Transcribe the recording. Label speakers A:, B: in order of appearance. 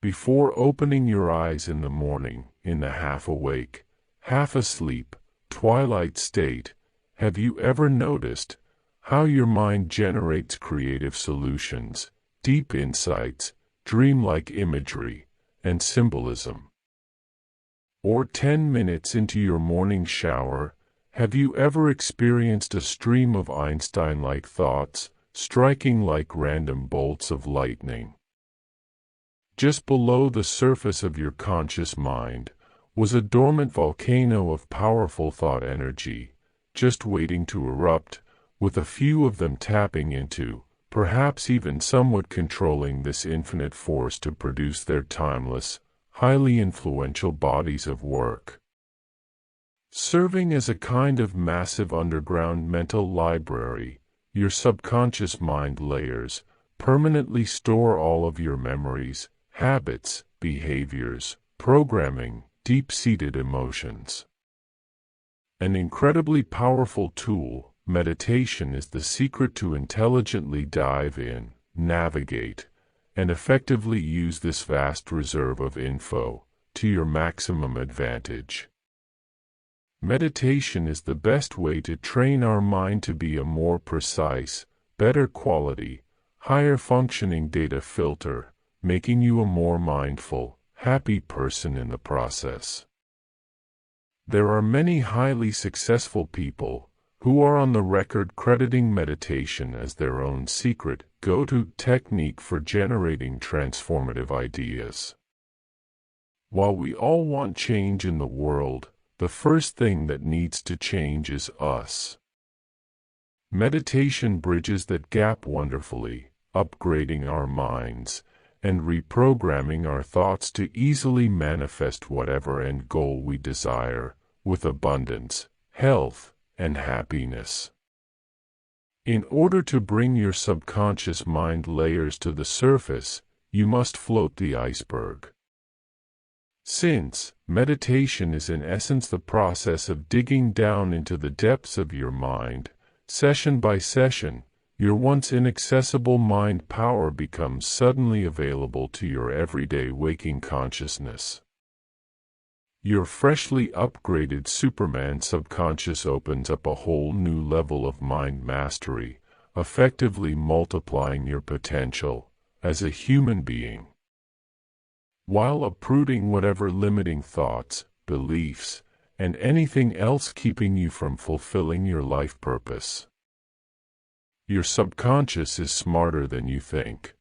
A: before opening your eyes in the morning, in the half-awake, half-asleep, twilight state, have you ever noticed how your mind generates creative solutions, deep insights, dreamlike imagery, and symbolism? Or 10 minutes into your morning shower, have you ever experienced a stream of Einstein-like thoughts, striking like random bolts of lightning? Just below the surface of your conscious mind was a dormant volcano of powerful thought energy, just waiting to erupt, with a few of them tapping into, perhaps even somewhat controlling this infinite force to produce their timeless, highly influential bodies of work. Serving as a kind of massive underground mental library, your subconscious mind layers permanently store all of your memories, habits, behaviors, programming, deep-seated emotions. An incredibly powerful tool, meditation is the secret to intelligently dive in, navigate, and effectively use this vast reserve of info to your maximum advantage. Meditation is the best way to train our mind to be a more precise, better quality, higher functioning data filter, making you a more mindful, happy person in the process. There are many highly successful people who are on the record crediting meditation as their own secret, go-to technique for generating transformative ideas. While we all want change in the world, the first thing that needs to change is us. Meditation bridges that gap wonderfully, upgrading our minds and reprogramming our thoughts to easily manifest whatever end goal we desire, with abundance, health, and happiness. In order to bring your subconscious mind layers to the surface, you must float the iceberg. Since meditation is in essence the process of digging down into the depths of your mind, session by session, your once inaccessible mind power becomes suddenly available to your everyday waking consciousness. Your freshly upgraded Superman subconscious opens up a whole new level of mind mastery, effectively multiplying your potential as a human being, while uprooting whatever limiting thoughts, beliefs, and anything else keeping you from fulfilling your life purpose. Your subconscious is smarter than you think.